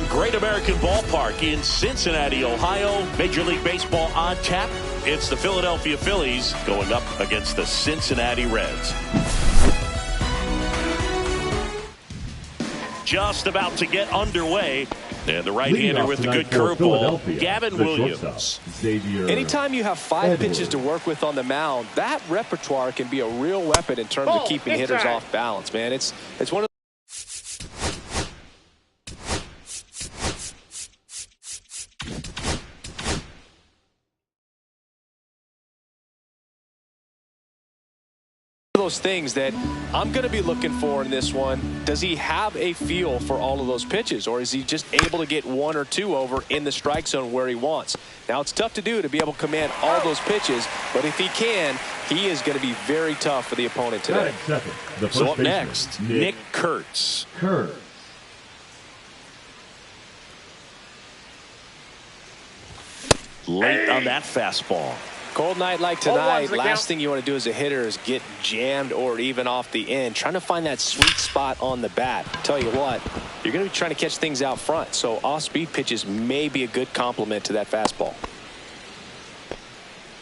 From Great American Ballpark in Cincinnati, Ohio, Major League Baseball on tap. It's the Philadelphia Phillies going up against the Cincinnati Reds. Just about get underway. And the right-hander with the good curveball, Gavin Williams. Anytime you have 5 pitches to work with on the mound, that repertoire can be a real weapon in terms of keeping hitters off balance, man. It's one of those things that I'm going to be looking for in this one. Does he have a feel for all of those pitches, or is he just able to get 1 or 2 over in the strike zone where he wants? Now, it's tough to do to be able to command all those pitches, but if he can, he is going to be very tough for the opponent today. So up next, Nick Kurtz. Late on that fastball. Cold night like tonight, last thing you want to do as a hitter is get jammed or even off the end. Trying to find that sweet spot on the bat. Tell you what, you're going to be trying to catch things out front, so off-speed pitches may be a good complement to that fastball.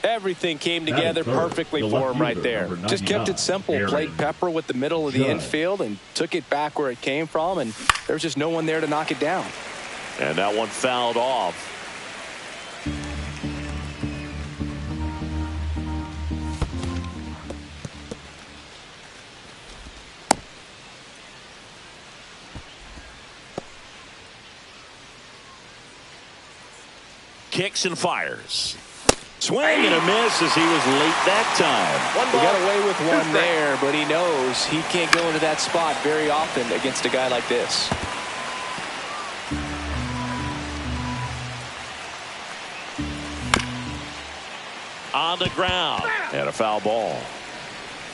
Everything came together perfectly for him right there. Just kept it simple. Played pepper with the middle of the infield and took it back where it came from, and there was just no one there to knock it down. And that one fouled off. Kicks and fires. Swing and a miss as he was late that time. He got away with one there, but he knows he can't go into that spot very often against a guy like this. On the ground. And a foul ball.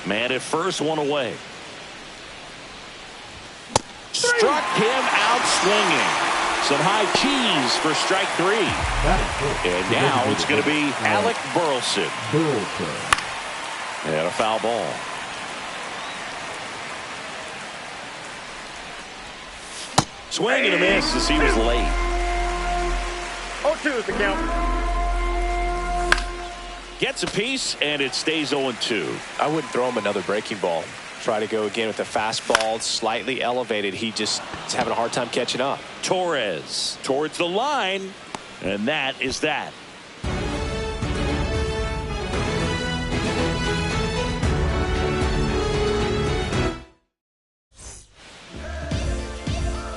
Man at first, one away. Struck him out swinging. Some high cheese for strike 3. And now it's going to be Alec Burleson. And a foul ball. Swing and a miss as he was late. 0-2 is the count. Gets a piece, and it stays 0-2. I wouldn't throw him another breaking ball. Try to go again with the fastball, slightly elevated. He just is having a hard time catching up. Torres towards the line, and that is that.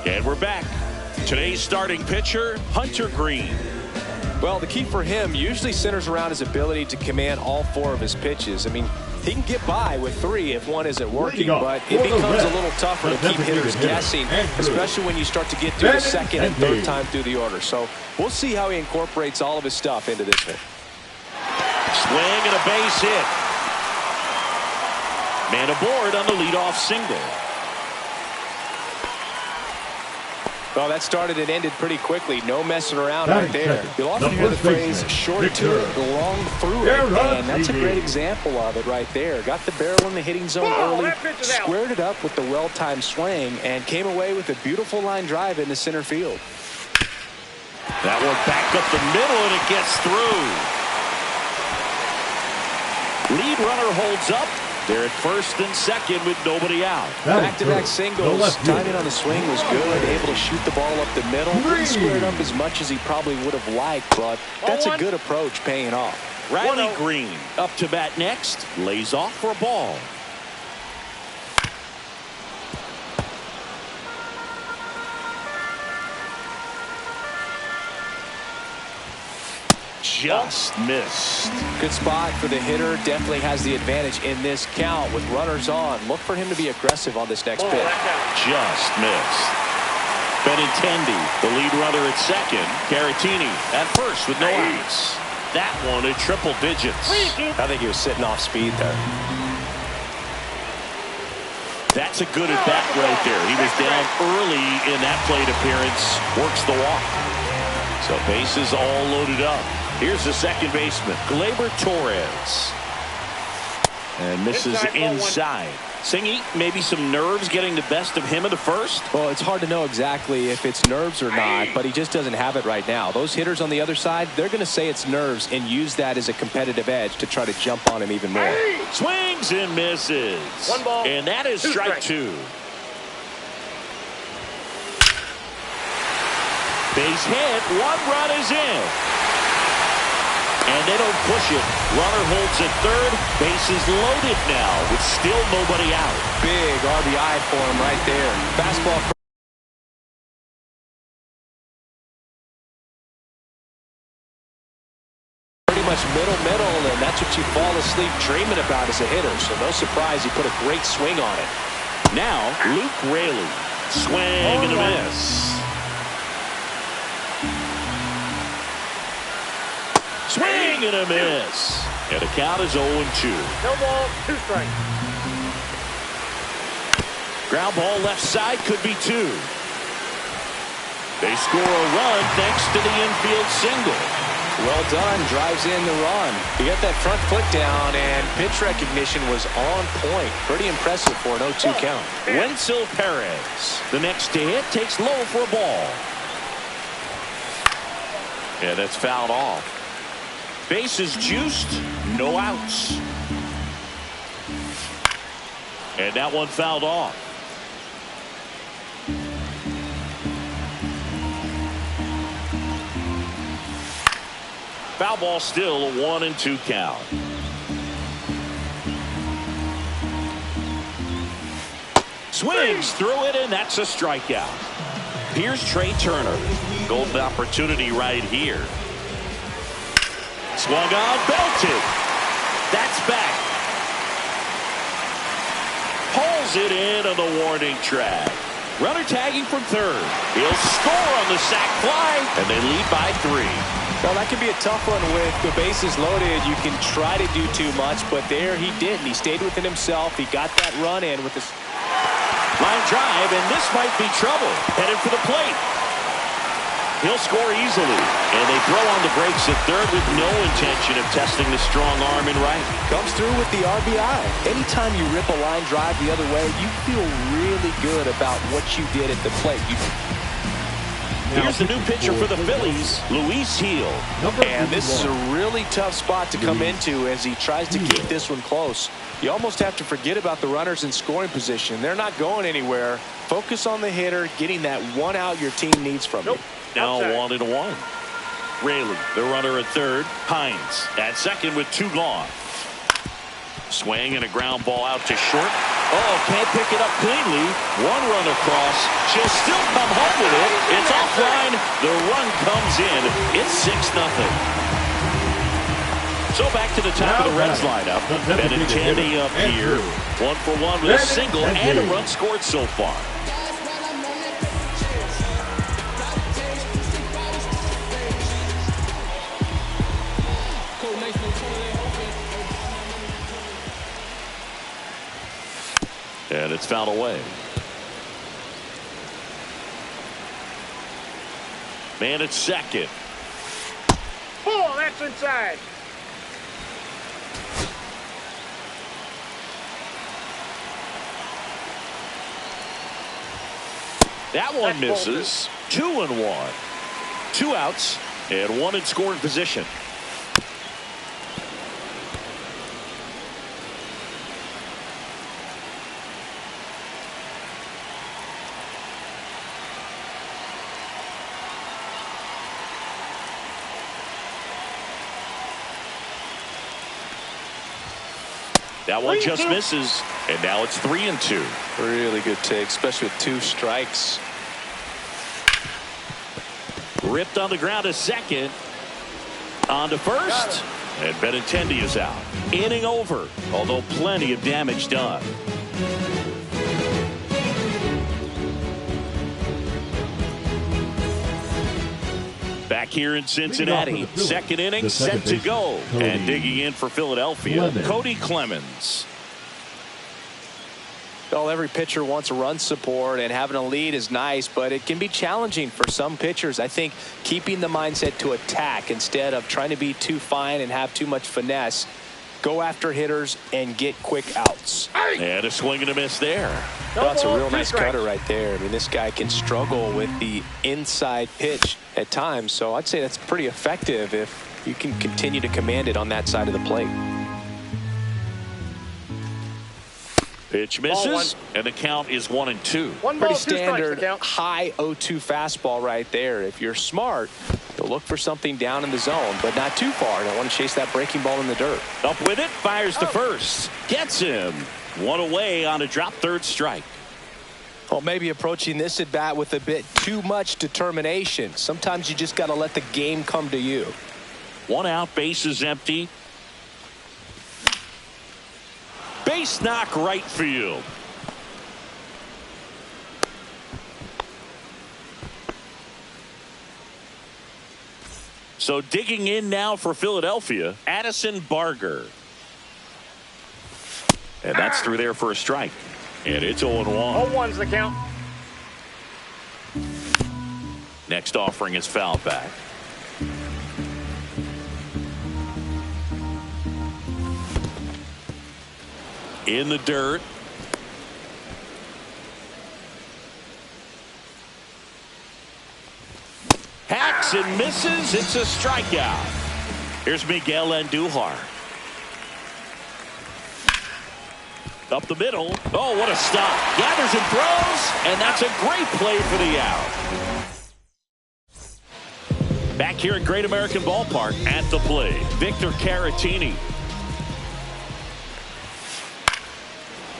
And we're back. Today's starting pitcher, Hunter Green. Well, the key for him usually centers around his ability to command all 4 of his pitches. I mean, he can get by with 3 if one isn't working, but it becomes a little tougher to keep hitters guessing, especially when you start to get to the second and third time through the order. So we'll see how he incorporates all of his stuff into this hit. Swing and a base hit. Man aboard on the leadoff single. Well, that started and ended pretty quickly. No messing around right there. You'll often hear the phrase short to it, long through it, and that's a great example of it right there. Got the barrel in the hitting zone early, squared it up with the well-timed swing, and came away with a beautiful line drive into center field. That one back up the middle, and it gets through. Lead runner holds up. They're at first and second with nobody out. Back-to-back singles. Timing on the swing was good. Able to shoot the ball up the middle. Didn't square it up as much as he probably would have liked, but that's a good approach paying off. Riley Green up to bat next. Lays off for a ball. Just missed. Good spot for the hitter. Definitely has the advantage in this count with runners on. Look for him to be aggressive on this next pitch. Just missed. Benintendi, the lead runner at second. Caratini at first with no outs. That one at triple digits. I think he was sitting off speed there. That's a good at bat right there. He was down early in that plate appearance. Works the walk. So bases all loaded up. Here's the second baseman, Gleyber Torres. And misses inside. Singy, maybe some nerves getting the best of him in the first? Well, it's hard to know exactly if it's nerves or not, but he just doesn't have it right now. Those hitters on the other side, they're going to say it's nerves and use that as a competitive edge to try to jump on him even more. Swings and misses. 1 ball. And that is strike 2. Base hit. 1 run is in. And they don't push it. Runner holds at third. Bases loaded now with still nobody out. Big RBI for him right there. Fastball. Pretty much middle, and that's what you fall asleep dreaming about as a hitter. So no surprise he put a great swing on it. Now, Luke Raley. Swing and a miss. Swing and a miss. And the count is 0-2. No ball, 2 strikes. Ground ball left side, could be 2. They score a run thanks to the infield single. Well done, drives in the run. He got that front foot down, and pitch recognition was on point. Pretty impressive for an 0-2 count. Wenzel Perez, the next to hit, takes low for a ball. And that's fouled off. Bases juiced, no outs. And that one fouled off. Foul ball still, a 1-2 count. Swings through it, and that's a strikeout. Here's Trey Turner. Golden opportunity right here. Swung on, belted. That's back. Pulls it in on the warning track. Runner tagging from third. He'll score on the sac fly, and they lead by 3. Well, that could be a tough one with the bases loaded. You can try to do too much, but there he didn't. He stayed within himself. He got that run in with this line drive, and this might be trouble. Headed for the plate. He'll score easily, and they throw on the brakes at third with no intention of testing the strong arm in right. Comes through with the RBI. Anytime you rip a line drive the other way, you feel really good about what you did at the plate. Here's the new pitcher for the Phillies, Luis Gil. And this is a really tough spot to come into as he tries to keep this one close. You almost have to forget about the runners in scoring position. They're not going anywhere. Focus on the hitter, getting that 1 out your team needs from you. Now 1-1. Raley, the runner at third. Hines at second with 2 gone. Swing and a ground ball out to short. Oh, can't pick it up cleanly. 1 run across. She'll still come home with it. It's offline. The run comes in. It's 6-0. So back to the top of the Reds lineup. Benintendi up here. 1 for 1 with a single and a run scored so far. And it's fouled away. Man at second. Ball, that's inside. That one misses. 2-1. 2 outs and 1 in scoring position. That one just misses, and now it's 3-2. Really good take, especially with 2 strikes. Ripped on the ground to second. On to first, and Benintendi is out. Inning over, although plenty of damage done. Back here in Cincinnati, second inning set to go. And digging in for Philadelphia, Cody Clemens. Well, every pitcher wants a run support, and having a lead is nice, but it can be challenging for some pitchers. I think keeping the mindset to attack instead of trying to be too fine and have too much finesse go after hitters, and get quick outs. And a swing and a miss there. That's a real nice cutter right there. I mean, this guy can struggle with the inside pitch at times, so I'd say that's pretty effective if you can continue to command it on that side of the plate. Pitch misses, and the count is 1-2. Pretty standard high 0-2 fastball right there. If you're smart, you'll look for something down in the zone, but not too far. Don't want to chase that breaking ball in the dirt. Up with it, fires to first. Gets him. One away on a drop third strike. Well, maybe approaching this at bat with a bit too much determination. Sometimes you just got to let the game come to you. One out, base is empty. Base knock right field. So digging in now for Philadelphia, Addison Barger. And that's through there for a strike. And it's 0-1. 0-1's the count. Next offering is foul back. In the dirt. Hacks and misses. It's a strikeout. Here's Miguel Andujar. Up the middle. Oh, what a stop. Gathers and throws, and that's a great play for the out. Back here at Great American Ballpark at the plate, Victor Caratini.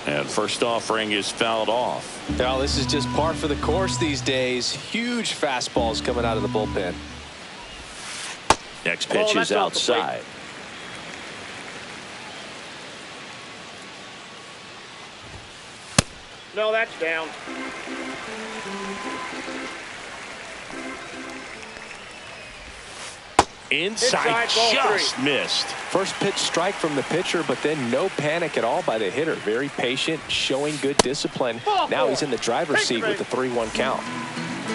And first offering is fouled off. Well, this is just par for the course these days. Huge fastballs coming out of the bullpen. Next pitch is outside. No, that's down. Inside just missed. First pitch strike from the pitcher, but then no panic at all by the hitter. Very patient, showing good discipline. Now he's in the driver's seat with the 3-1 count.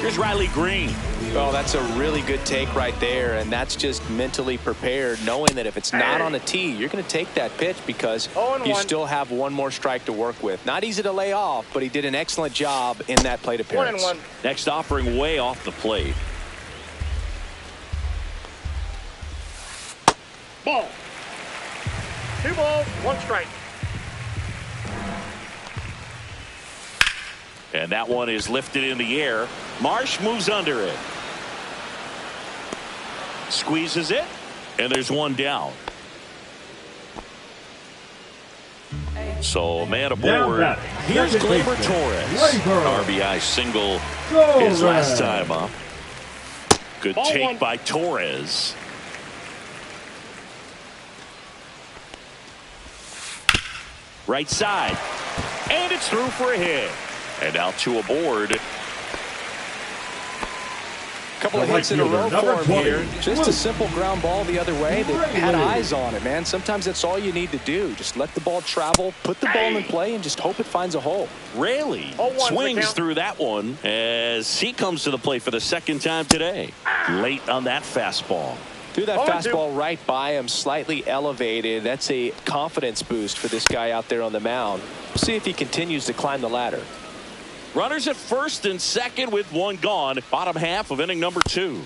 Here's Riley Green. Well, that's a really good take right there, and that's just mentally prepared, knowing that if it's not on a tee, you're going to take that pitch because you still have one more strike to work with. Not easy to lay off, but he did an excellent job in that plate appearance. 1-1. Next offering way off the plate. Ball. 2 balls, 1 strike. And that one is lifted in the air. Marsh moves under it. Squeezes it. And there's one down. So man aboard. Here's Gleyber Torres. RBI single his last time up. Good take by Torres. Right side. And it's through for a hit. And out to aboard. Couple of hits in a row for him here. Just a simple ground ball the other way that had eyes on it, man. Sometimes that's all you need to do. Just let the ball travel, put the ball in play, and just hope it finds a hole. Raley swings through that one as he comes to the plate for the second time today. Late on that fastball. Threw that fastball right by him, slightly elevated. That's a confidence boost for this guy out there on the mound. We'll see if he continues to climb the ladder. Runners at first and second with one gone. Bottom half of inning number 2.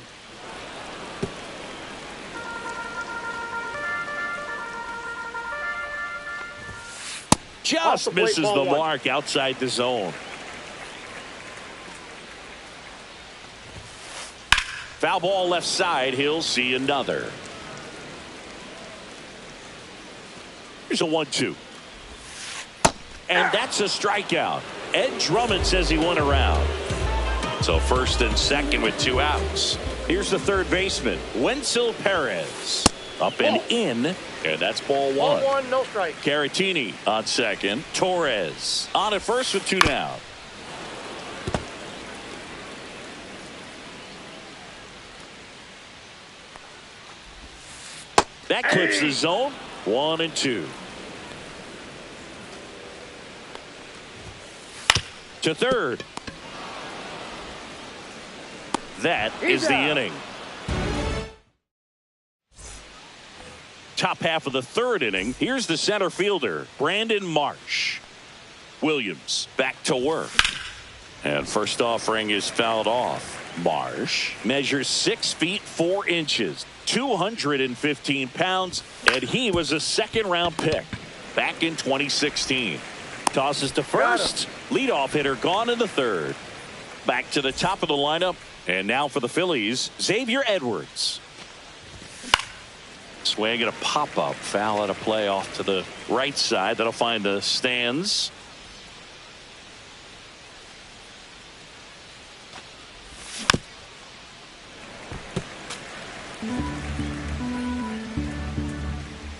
Just misses the mark outside the zone. Foul ball left side. He'll see another. Here's a 1-2. And that's a strikeout. Ed Drummond says he won around. So first and second with 2 outs. Here's the third baseman, Wenzel Perez. Up and in, and that's ball 1. 1-1, no strike. Caratini on second. Torres on at first with 2 down. That clips the zone. 1-2. To third. That is the inning. Top top half of the third inning. Here's the center fielder, Brandon Marsh. Williams back to work. And first offering is fouled off. Marsh measures 6 feet 4 inches, 215 pounds, and he was a second-round pick back in 2016. Tosses to first. Leadoff hitter gone in the third. Back to the top of the lineup. And now for the Phillies, Xavier Edwards. Swing and a pop-up. Foul at a play off to the right side. That'll find the stands.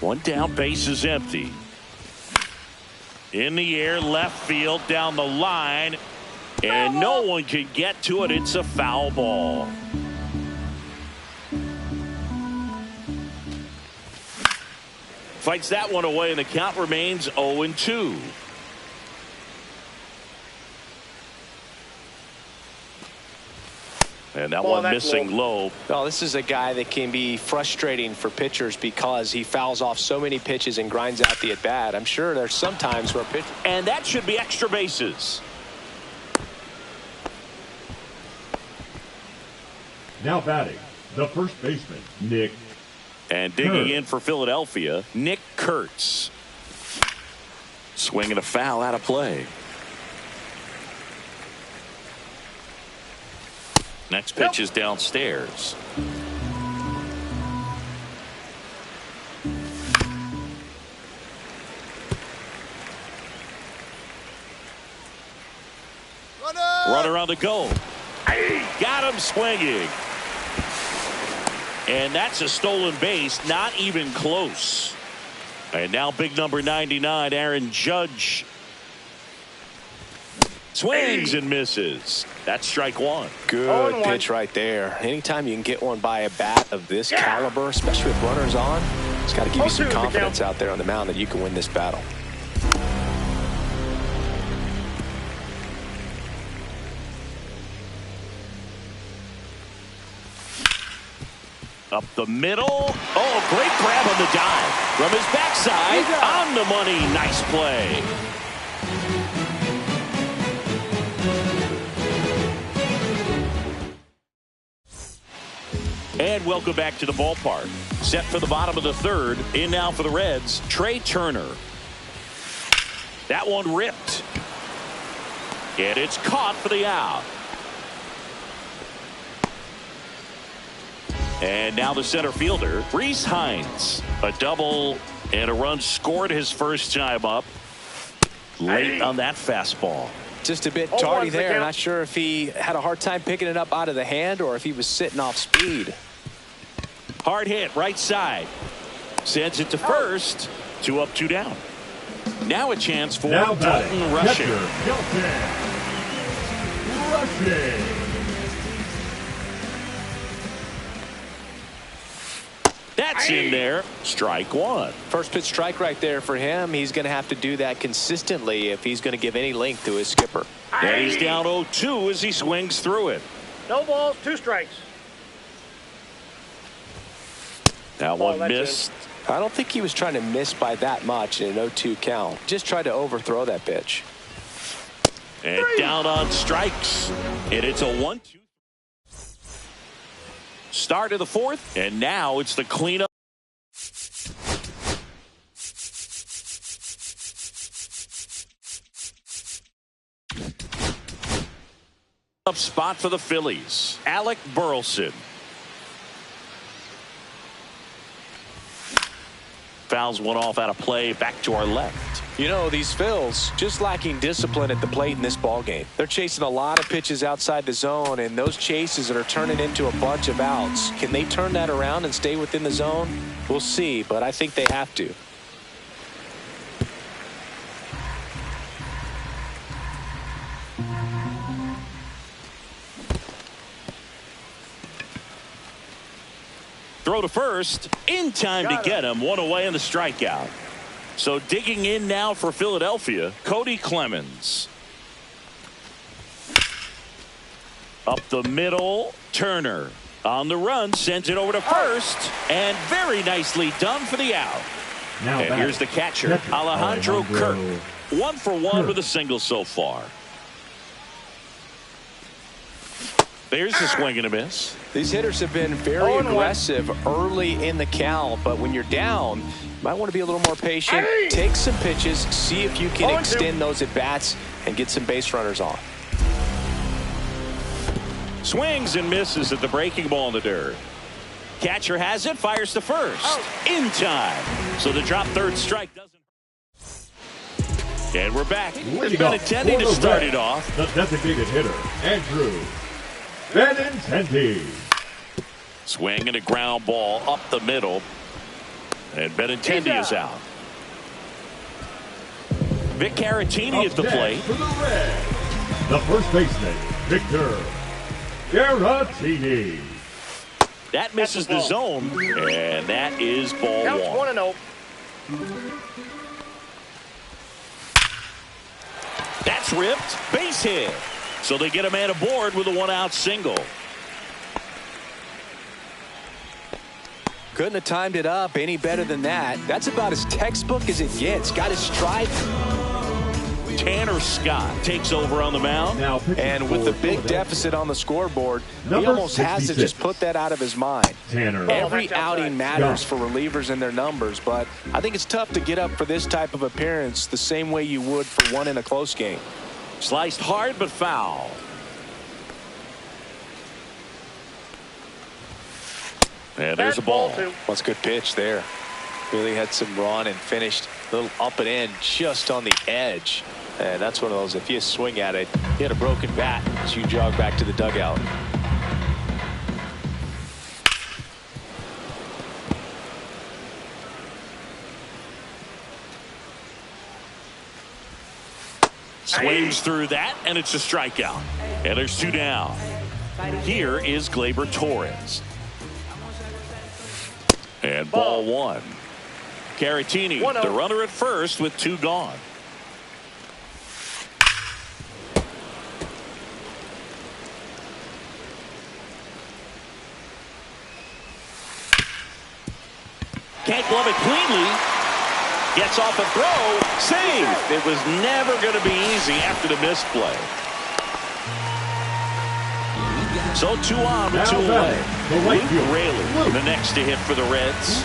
One down, base is empty. In the air, left field, down the line. And no one can get to it. It's a foul ball. Fights that one away, and the count remains 0-2. And that one missing low. Well, this is a guy that can be frustrating for pitchers because he fouls off so many pitches and grinds out the at-bat. I'm sure there's some times where pitch. And that should be extra bases. Now batting, the first baseman, Nick. And digging in for Philadelphia, Nick Kurtz. Swinging a foul out of play. Next pitch is downstairs. Runner on the go. Got him swinging. And that's a stolen base, not even close. And now big number 99, Aaron Judge. Swings and misses. That's strike one. Good pitch right there. Anytime you can get one by a bat of this caliber, especially with runners on, it's got to give you some confidence out there on the mound that you can win this battle. Up the middle. Oh, great grab on the dive. From his backside, on the money. Nice play. And welcome back to the ballpark. Set for the bottom of the third. In now for the Reds, Trey Turner. That one ripped. And it's caught for the out. And now the center fielder, Reese Hines. A double and a run scored his first time up. Late on that fastball. Just a bit tardy there. Not sure if he had a hard time picking it up out of the hand or if he was sitting off speed. Hard hit, right side. Sends it to first. 2 up, 2 down. Now a chance for Dalton Rushing. That's in there. Strike one. First pitch strike right there for him. He's going to have to do that consistently if he's going to give any length to his skipper. And he's down 0-2 as he swings through it. No balls, 2 strikes. That one missed. I don't think he was trying to miss by that much in an 0-2 count. Just tried to overthrow that pitch. And down on strikes. And it's a 1-2. Start of the fourth, and now it's the cleanup. Up spot for the Phillies, Alec Burleson. Fouls one off out of play, back to our left. You know, these Phils just lacking discipline at the plate in this ball game. They're chasing a lot of pitches outside the zone, and those chases that are turning into a bunch of outs. Can they turn that around and stay within the zone? We'll see, but I think they have to. Throw to first, in time to get him. One away in the strikeout. So digging in now for Philadelphia, Cody Clemens. Up the middle, Turner On the run, sends it over to first, and very nicely done for the out. Now and here's the catcher, Alejandro Kirk. 1 for 1 with a single so far. There's a swing and a miss. These hitters have been very aggressive early in the count, but when you're down, you might want to be a little more patient. Take some pitches, see if you can extend those at-bats and get some base runners on. Swings and misses at the breaking ball in the dirt. Catcher has it, fires to first. In time. So the drop third strike doesn't. And we're back. It's been intending to start it off. The designated hitter, Andrew Benintendi. Swing and a ground ball up the middle. And Benintendi is out. Vic Caratini at the plate. For the Reds, the first baseman, Victor Caratini. That misses the zone, and that is ball Counts 1. 1-0. That's ripped. Base hit. So they get a man aboard with a 1-out single. Couldn't have timed it up any better than that. That's about as textbook as it gets. Got his stride. Tanner Scott takes over on the mound. Now And with the big deficit on the scoreboard, he almost has to just put that out of his mind. Tanner. Every outing matters for relievers and their numbers, but I think it's tough to get up for this type of appearance the same way you would for one in a close game. Sliced hard but foul. And there's a ball. That's a good pitch there. Really had some run and finished a little up and in just on the edge. And that's one of those, if you swing at it, you hit a broken bat as you jog back to the dugout. Swings through that, and it's a strikeout. And there's 2 down. Here is Gleyber Torres. And ball 1. Caratini, the runner at first with 2 gone. Can't glove it cleanly. Gets off a throw. Saved. It was never going to be easy after the misplay. So 2 on with 2 away. Luke Raley, the next to hit for the Reds.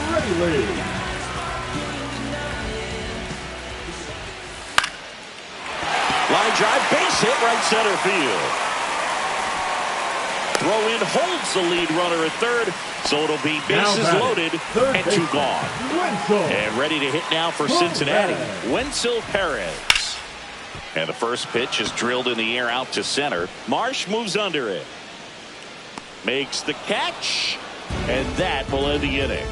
Line drive, base hit, right center field. Throw in holds the lead runner at third, so it'll be bases loaded and 2 gone. And ready to hit now for Cincinnati, Wenzel Perez. And the first pitch is drilled in the air out to center. Marsh moves under it. Makes the catch, and that will end the inning.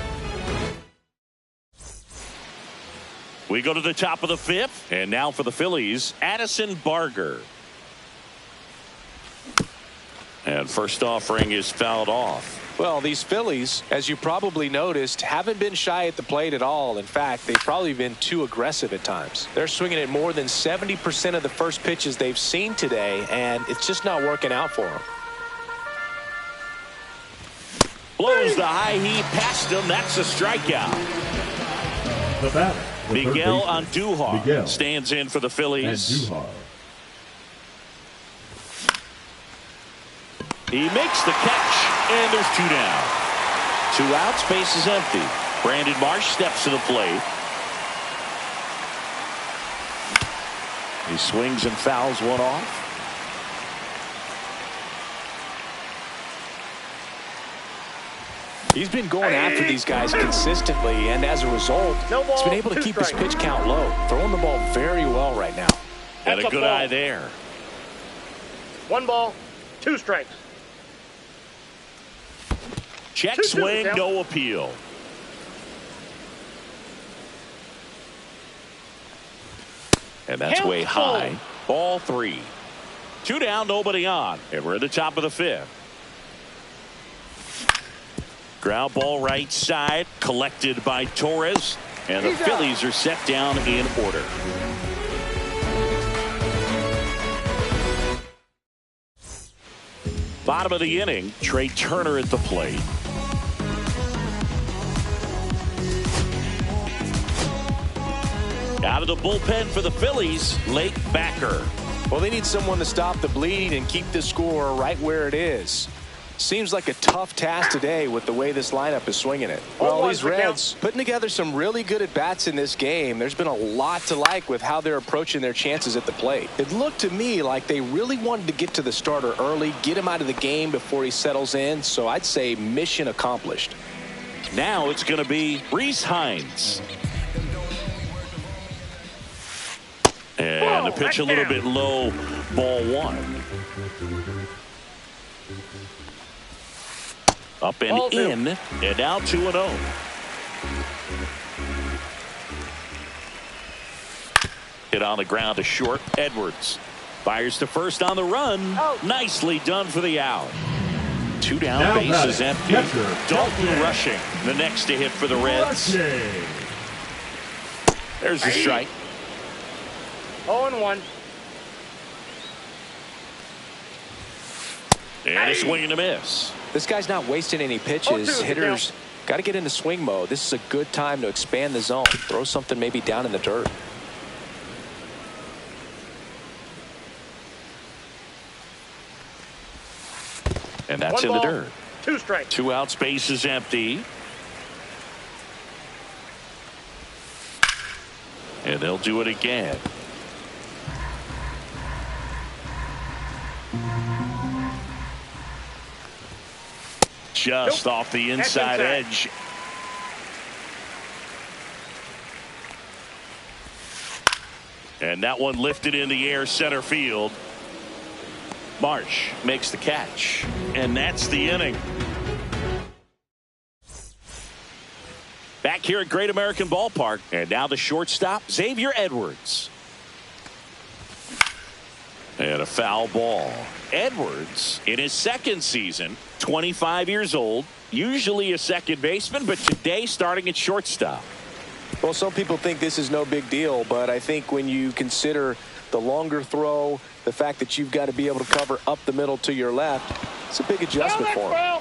We go to the top of the 5th, and now for the Phillies, Addison Barger. And first offering is fouled off. Well, these Phillies, as you probably noticed, haven't been shy at the plate at all. In fact, they've probably been too aggressive at times. They're swinging at more than 70% of the first pitches they've seen today, and it's just not working out for them. Blows the high heat past him. That's a strikeout. The batter, Miguel Andujar stands in for the Phillies. He makes the catch, and there's 2 down. 2 outs, base is empty. Brandon Marsh steps to the plate. He swings and fouls one off. He's been going after these guys consistently, and as a result, he's been able to keep his pitch count low. Throwing the ball very well right now. And a good eye there. 1 ball, 2 strikes. Check swing, no appeal. And that's way high. Ball 3. 2 down, nobody on. And we're at the top of the 5th. Ground ball right side, collected by Torres. And the Phillies are set down in order. Bottom of the inning, Trey Turner at the plate. Out of the bullpen for the Phillies, Lake Backer. Well, they need someone to stop the bleed and keep the score right where it is. Seems like a tough task today with the way this lineup is swinging it. Well, these Reds putting together some really good at-bats in this game. There's been a lot to like with how they're approaching their chances at the plate. It looked to me like they really wanted to get to the starter early, get him out of the game before he settles in. So I'd say mission accomplished. Now it's going to be Reese Hines. And the pitch a little bit low, ball one. Up and in, and now 2-0. Hit on the ground to short. Edwards fires to first on the run. Nicely done for the out. 2 down, now bases empty. Dalton rushing, the next to hit for the Reds. There's the strike. 0-1. And a swing and a miss. This guy's not wasting any pitches. Hitters got to get into swing mode. This is a good time to expand the zone. Throw something maybe down in the dirt. And that's in the dirt. 2 strikes. 2 outs, base is empty. And they'll do it again. Just off the inside edge. And that one lifted in the air, center field. Marsh makes the catch. And that's the inning. Back here at Great American Ballpark. And now the shortstop, Xavier Edwards. And a foul ball. Edwards, in his second season, 25 years old, usually a second baseman, but today starting at shortstop. Well, some people think this is no big deal, but I think when you consider the longer throw, the fact that you've got to be able to cover up the middle to your left, it's a big adjustment for him.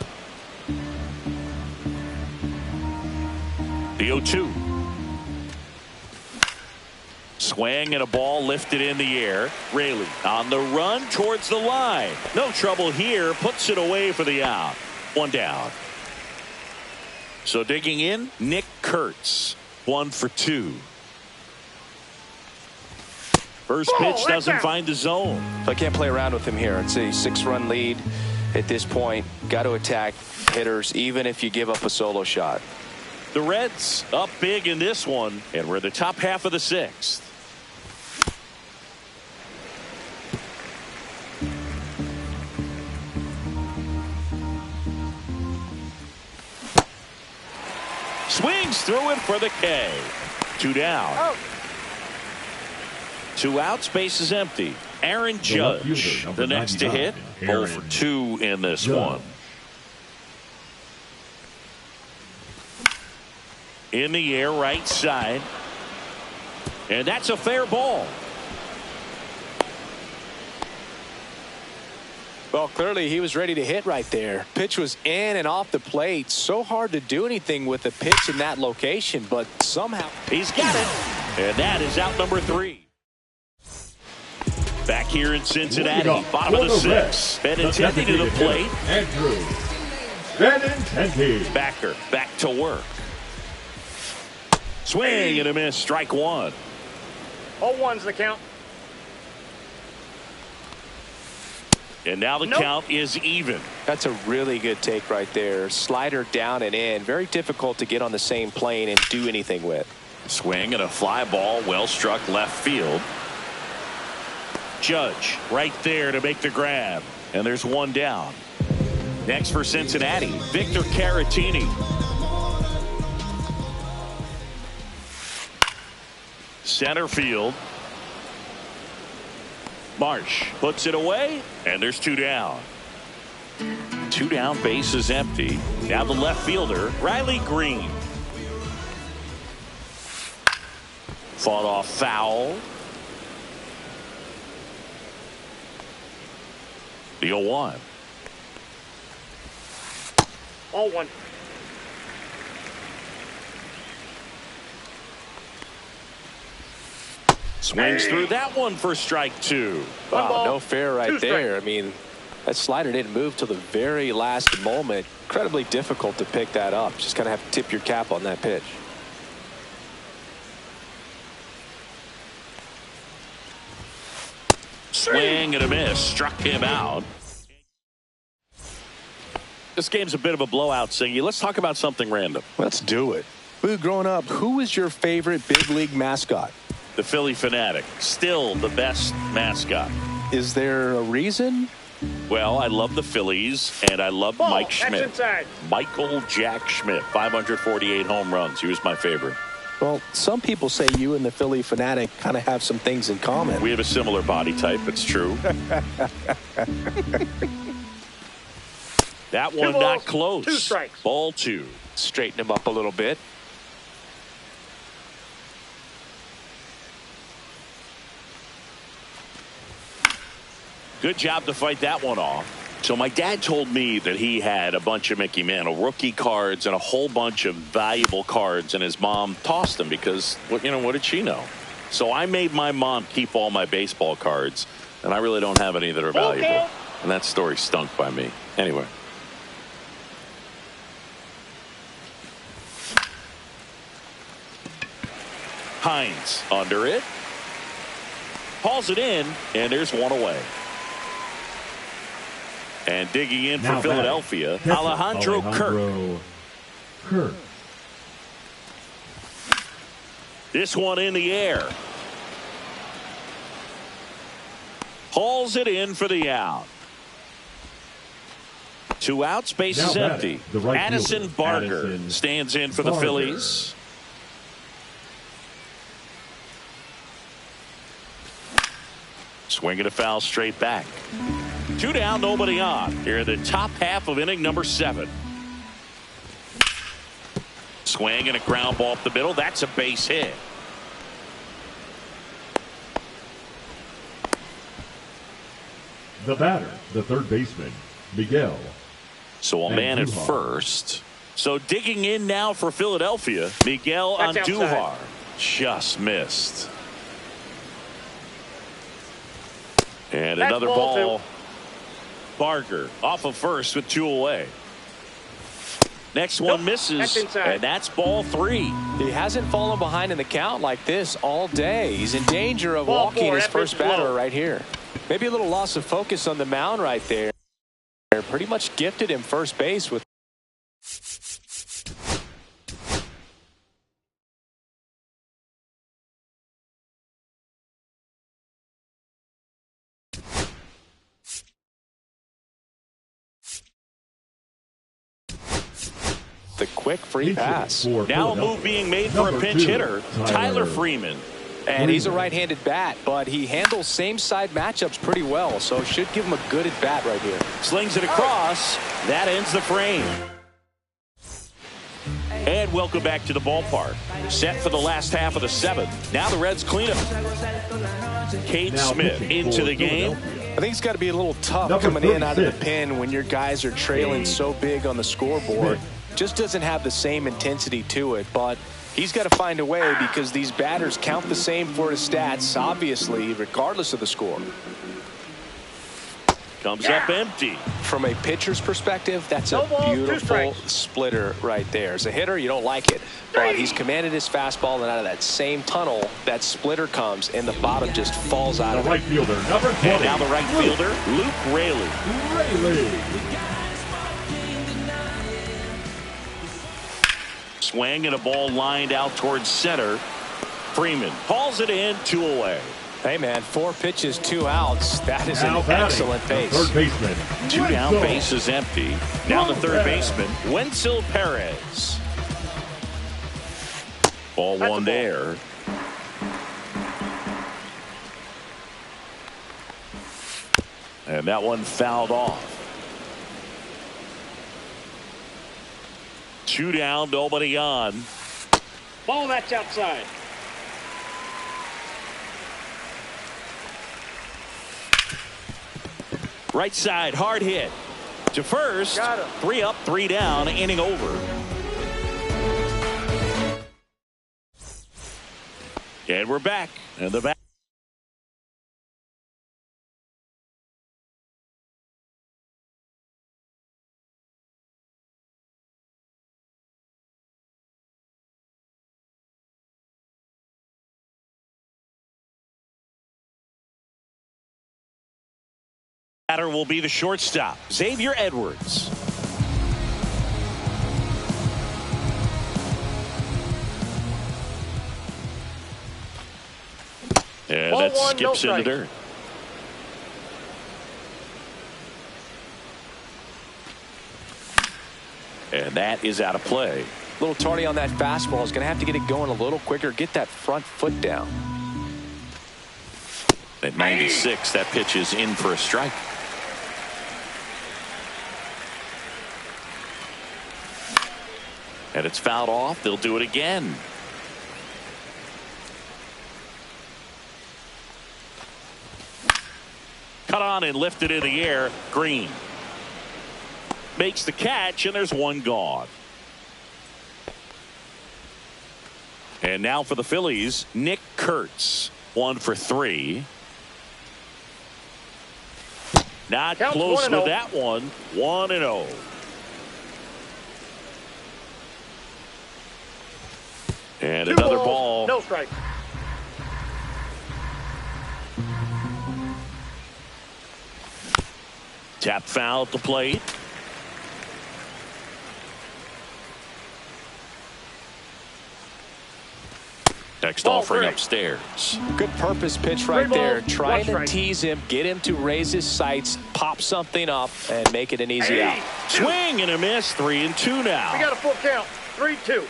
The 0-2. Swing and a ball lifted in the air. Raley on the run towards the line. No trouble here. Puts it away for the out. 1 down. So digging in, Nick Kurtz. 1 for 2. First pitch doesn't find the zone. So I can't play around with him here. It's a 6-run lead at this point. Got to attack hitters even if you give up a solo shot. The Reds up big in this one, and we're in the top half of the 6th. Swings through it for the K. 2 down. 2 outs, base is empty. Aaron Judge, the next to hit. 0 for 2 in this one. In the air, right side. And that's a fair ball. Well, clearly he was ready to hit right there. Pitch was in and off the plate. So hard to do anything with a pitch in that location, but somehow he's got it. And that is out number 3. Back here in Cincinnati, bottom of the 6th. Benintendi to the plate. Andrew Benintendi. Backer back to work. Swing and a miss. Strike 1. 0-1's the count. And now the count is even. That's a really good take right there. Slider down and in. Very difficult to get on the same plane and do anything with. Swing and a fly ball, well struck left field. Judge right there to make the grab. And there's 1 down. Next for Cincinnati, Victor Caratini. Center field. Marsh puts it away, and there's 2 down. 2 down, base is empty. Now the left fielder, Riley Green. Fought off foul. The 0-1. All one. Swings through that one for strike two. Wow, no fair right there. I mean, that slider didn't move till the very last moment. Incredibly difficult to pick that up. Just kind of have to tip your cap on that pitch. Swing and a miss. Struck him out. This game's a bit of a blowout, Singy. Let's talk about something random. Let's do it. Boo, growing up, who was your favorite big league mascot? The Philly Fanatic. Still the best mascot. Is there a reason? Well, I love the Phillies, and I love Mike Schmidt. Michael Jack Schmidt, 548 home runs. He was my favorite. Well, some people say you and the Philly Fanatic kind of have some things in common. We have a similar body type. It's true. That one not close. 2 strikes. Ball 2. Straighten him up a little bit. Good job to fight that one off. So my dad told me that he had a bunch of Mickey Mantle rookie cards and a whole bunch of valuable cards, and his mom tossed them because, what did she know? So I made my mom keep all my baseball cards, and I really don't have any that are valuable. Okay. And that story stunk by me. Anyway. Hines under it. Hauls it in, and there's one away. And digging in for Philadelphia, Alejandro Kirk. This one in the air. Hauls it in for the out. 2 outs, base is empty. Addison Barker stands in for the Phillies. Swinging a foul straight back. 2 down, nobody on. Here in the top half of inning number 7. Swing and a ground ball up the middle. That's a base hit. The batter, the third baseman, Miguel. So a man at first. So digging in now for Philadelphia, Miguel Andujar. Just missed. And another ball. Barker off of first with 2 away. Next one misses, and that's ball 3. He hasn't fallen behind in the count like this all day. He's in danger of walking his first batter right here. Maybe a little loss of focus on the mound right there. Pretty much gifted him first base with. The quick free pass. Now a move being made for a pinch hitter, Tyler Freeman. And he's a right-handed bat, but he handles same-side matchups pretty well, so should give him a good at-bat right here. Slings it across. That ends the frame. And welcome back to the ballpark. Set for the last half of the 7th. Now the Reds clean up. Cade Smith into the game. I think it's got to be a little tough coming in out of the pen when your guys are trailing so big on the scoreboard. Just doesn't have the same intensity to it, but he's got to find a way because these batters count the same for his stats, obviously, regardless of the score. Comes up empty. From a pitcher's perspective, that's a beautiful splitter right there. As a hitter, you don't like it, but he's commanded his fastball, and out of that same tunnel, that splitter comes, and the bottom just falls out of it. The right fielder, number 20. And now the right fielder, Luke Raley. Swing and a ball lined out towards center. Freeman hauls it in, 2 away. Hey, man, 4 pitches, 2 outs. That is an excellent base. Third baseman. 2 down, base is empty. Now the third baseman, Wenzel Perez. Ball 1 there. And that one fouled off. 2 down, nobody on. Ball that's outside. Right side, hard hit. To first, 3 up, 3 down, inning over. And we're back. And the back. Batter will be the shortstop, Xavier Edwards. And that skips in the dirt. And that is out of play. A little tardy on that fastball. Is going to have to get it going a little quicker. Get that front foot down. At 96, that pitch is in for a strike. And it's fouled off. They'll do it again. Cut on and lifted in the air. Green makes the catch, and there's one gone. And now for the Phillies, Nick Kurtz, 1 for 3. Not close with that one. 1-0. And another ball. No strike. Tap foul at the plate. Next offering upstairs. Good purpose pitch right there. Trying to tease him, get him to raise his sights, pop something up, and make it an easy out. Swing and a miss. 3-2 now. We got a full count. 3-2.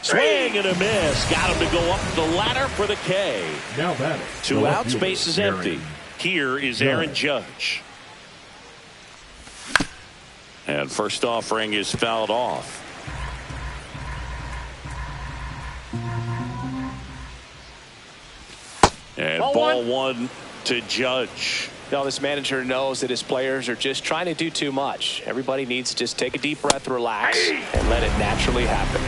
Swing and a miss. Got him to go up the ladder for the K. Now batting. 2 outs, base is empty. Here is Aaron Judge. And first offering is fouled off. And ball one to Judge. Now this manager knows that his players are just trying to do too much. Everybody needs to just take a deep breath, relax, and let it naturally happen.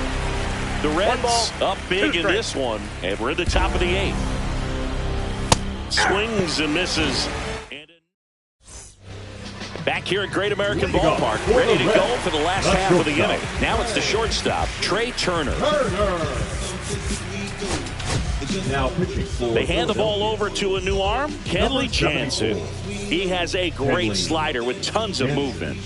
The Reds up big in this one, and we're at the top of the 8th. Swings and misses. Back here at Great American Ballpark, ready to go for the last half of the inning. Now it's the shortstop, Trey Turner. Now pitching for they hand the ball over to a new arm, Kenley Jansen. He has a great slider with tons of movement.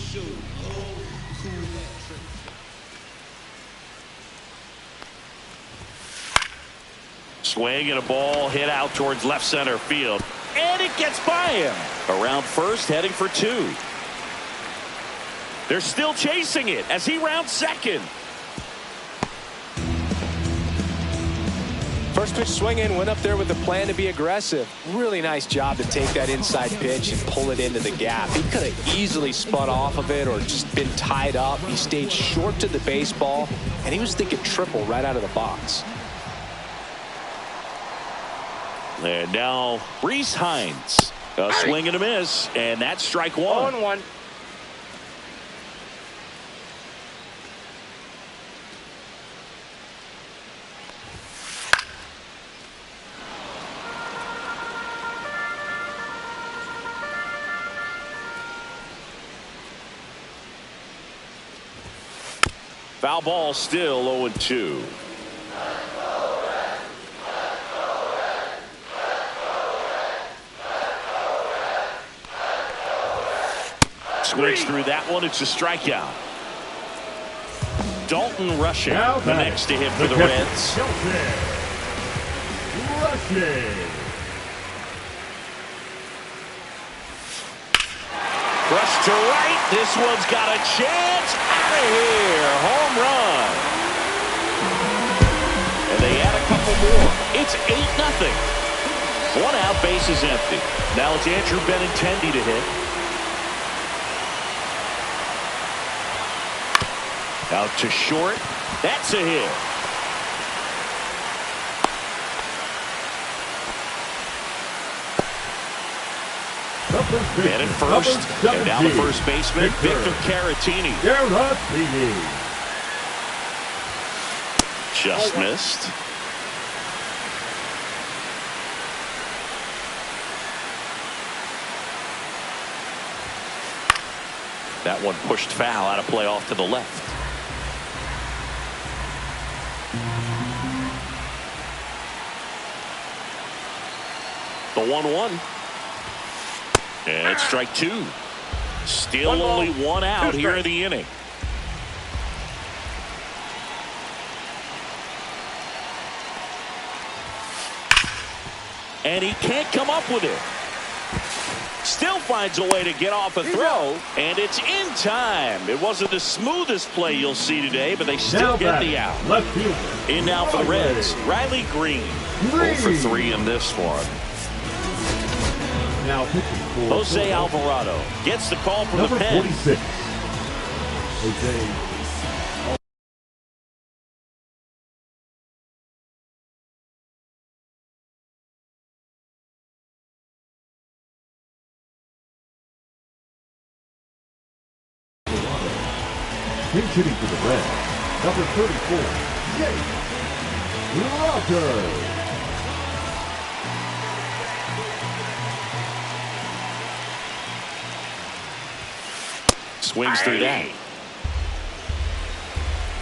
Swing and a ball hit out towards left center field. And it gets by him. Around first, heading for 2. They're still chasing it as he rounds second. First pitch swinging, went up there with the plan to be aggressive. Really nice job to take that inside pitch and pull it into the gap. He could have easily spun off of it or just been tied up. He stayed short to the baseball, and he was thinking triple right out of the box. And now Reese Hines. A swing and a miss, and that's strike 1. 0-1. Foul ball, still 0-2. Squeaks through that one. It's a strikeout. Dalton Rushing, the next to hit for the Reds. Rush to right. This one's got a chance. Out of here. Home run. And they add a couple more. It's 8-0. 1 out, base is empty. Now it's Andrew Benintendi to hit. Out to short. That's a hit. And at first, and now the first baseman, Victor Caratini. Just missed. That one pushed foul out of play off to the left. The 1-1. And strike two. Still only one out here in the inning. And he can't come up with it. Still finds a way to get off a throw, and it's in time. It wasn't the smoothest play you'll see today, but they still get the out. In now for the Reds, Riley Green. 0 for 3 in this one. Now Jose Alvarado gets the call from the pen. 46. Jose. Pinch hitting for the Reds, number 34, Jake Rocker. Swings through that.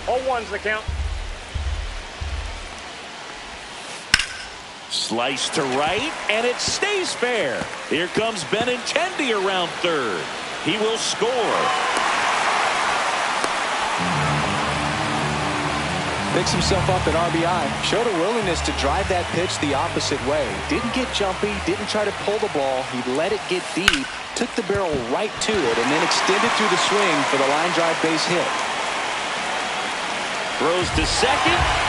0-1's the count. Slice to right, and it stays fair. Here comes Benintendi around third. He will score. Picks himself up at RBI. Showed a willingness to drive that pitch the opposite way. Didn't get jumpy. Didn't try to pull the ball. He let it get deep. Took the barrel right to it and then extended through the swing for the line drive base hit. Throws to second.